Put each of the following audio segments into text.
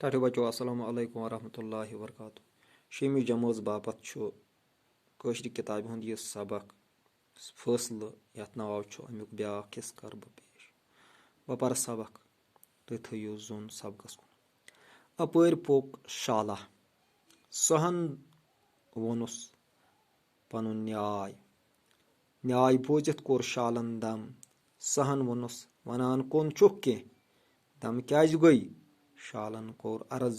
ٹھہرو بچو السلام علیکم ورحمۃ اللہ وبرکاتہ شیٚمہِ جمٲژ باپتھ چھُ کٲشرِ کِتابہِ ہُنٛد یہِ سبق فٲصلہٕ یَتھ ناو چھُ اَمیُک بیٛاکھ حصہٕ کَرٕ بہٕ پیش بہٕ پَرٕ سبق تُہۍ تھٲیِو زوٚن سبقس کُن اَپٲرۍ پوٚک شالہ سۄہن ووٚنُس پنُن نیاے بوٗزِتھ کوٚر شالن دم سہن ووٚنُس وَنان کُن چھُکھ کینٛہہ دم کیازِ گٔے شالن کوٚر عرض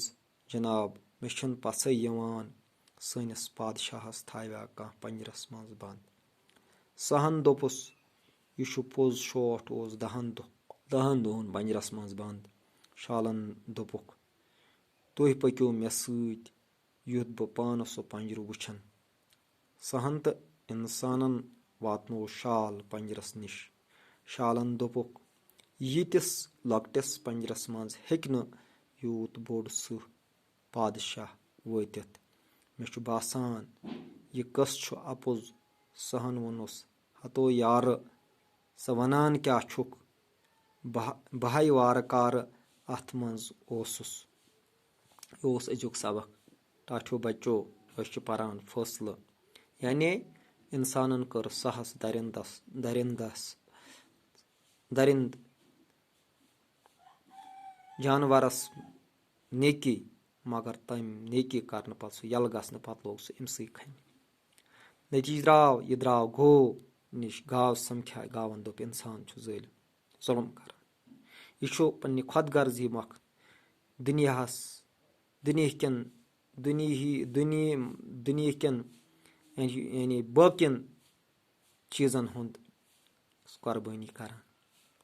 جِناب مےٚ چھُنہٕ پژھے یِوان سٲنِس پادشاہس تھاویا کانٛہہ پنجرس منٛز بنٛد سہن دوٚپُس یہِ چھُ پوٚز شوٹھ اوس 10 دۄہن پنجرس منٛز بنٛد شالن دوٚپُکھ تُہۍ پٔکِو مےٚ سۭتۍ یُتھ بہٕ پانہٕ سُہ پنجرٕ وٕچھن سہن تہٕ اِنسانن واتنوو شال پنجرس نِش شالن دوٚپُکھ ییٖتِس لۄکٹِس پنجرس منٛز ہیٚکہِ نہٕ یوٗت بوٚڑ سٕہہ پادشاہ وٲتِتھ مےٚ چھُ باسان یہِ قٕصہٕ چھُ اَپُز سہن ووٚنُس ہتو یارٕ ژٕ وَنان کیٛاہ چھُکھ بہے وارٕ کارٕ اَتھ منٛز اوسُس یہِ اوس أزیُک سبق ٹاٹھیو بچو أسۍ چھِ پران فٲصلہٕ یعنی اِنسانن کٔر سہس دٔرِنٛد جانورس نیکی مگر تمہِ نیکی کرنہٕ پتہٕ سُہ یَلہٕ گژھنہٕ پتہٕ لوگ سُہ أمسٕے کھنہِ نتیٖجہٕ درٛاو گوٚو نِش گاو سمکھیاے گاوَن دوٚپ اِنسان چھُ ظُلم کران یہِ چھُ پننہِ خۄد غرضی مۄکھ دُنیہکٮ۪ن یعنی باقین چیٖزن ہُنٛد قۄربٲنی کران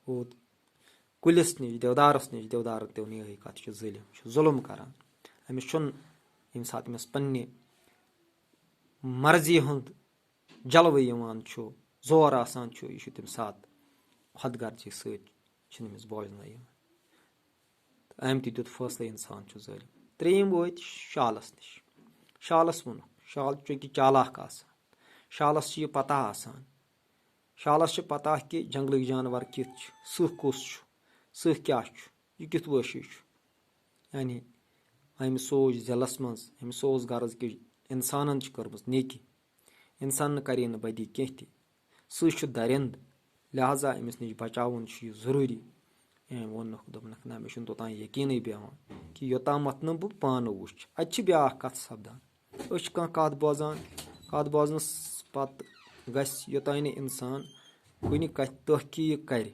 اور کُلِس نِش دِودارس نِش دِودارن تہِ ووٚن یِہے کتھ یہِ چھُ ظٲلِم یہِ چھُ ظُلم کران أمِس چھُنہٕ ییٚمہِ ساتہٕ أمِس پننہِ مرضی ہُنٛد جلوٕ یِوان چھُ زور آسان چھُ یہِ چھُ تمہِ ساتہٕ خۄد غرضی سۭتۍ چھُنہٕ أمِس بوزنہٕ یِوان تہٕ أمۍ تہِ دیُت فٲصلہٕ اِنسان چھُ ظٲلِم ترٛیٚیِم وٲتۍ شالس نِش شالس ووٚنُکھ شال چونکہِ چالاک آسان شالس چھِ یہِ پتہ آسان شالس چھِ پتہ کہِ جنگلٕکۍ جانور کِتھ چھِ سٕہہ کُس چھُ سٕہہ کیٛاہ چھُ یہِ کیُتھ وٲشی چھُ یعنی أمۍ سوٗنٛچ ذِلس منٛز أمِس اوس غرض کہِ اِنسانن چھِ کٔرمٕژ نیکی اِنسانن کرے نہٕ بدی کینٛہہ تہِ سٕہہ چھُ دٔرِنٛد لہذا أمِس نِش بچاوُن چھُ یہِ ضروٗری أمۍ ووٚنُکھ دوٚپنکھ نہ مےٚ چھُنہٕ توٚتام یقیٖنٕے بیٚہوان کہِ یوٚتامتھ نہٕ بہٕ پانہٕ وٕچھ اتہِ چھِ بیٛاکھ کتھ سپدان أسۍ چھِ کانٛہہ کتھ بوزنس پتہٕ گژھِ یوٚتانۍ نہٕ اِنسان کُنہِ کتھِ تحقیٖق کرِ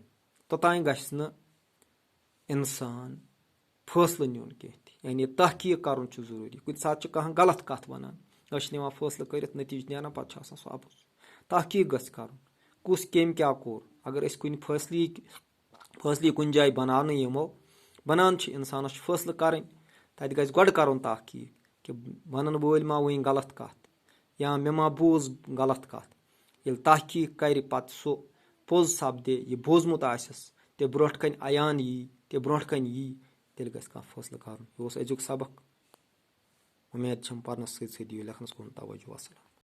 توٚتانۍ گژھِ نہٕ اِنسان فٲصلہٕ نیُن کینٛہہ تہِ یعنی تحقیٖق کرُن چھُ ضروٗری کُنہِ ساتہٕ چھِ کانٛہہ غلط کتھ ونان أسۍ چھِ نِوان فٲصلہٕ کٔرِتھ نتیٖجہٕ نیران پتہٕ چھُ آسان سُہ اَپُز تحقیٖق گژھِ کرُن کُس کٔمۍ کیٛاہ کوٚر اگر أسۍ کُنہِ فٲصلہٕ کُنہِ جایہِ بناونہٕ یِمو بنان چھِ انسانس چھِ فٲصلہٕ کرٕنۍ تتہِ گژھِ گۄڈٕ کرُن تحقیٖق کہِ ونن وٲلۍ ما ؤنۍ غلط کتھ یا مےٚ ما بوٗز غلط کتھ ییٚلہِ تحقیٖق کرِ پتہٕ سُہ پوٚز سپدِ یہِ بوٗزمُت آسٮ۪س تہِ برونٛٹھ کنہِ عیان یی تیٚلہِ گژھِ کانٛہہ فٲصلہٕ کرُن یہِ اوس أزیُک سبق اُمید چھم پرنس سۭتۍ سۭتۍ دِیِو لیکھنس کُن توجہ وسلام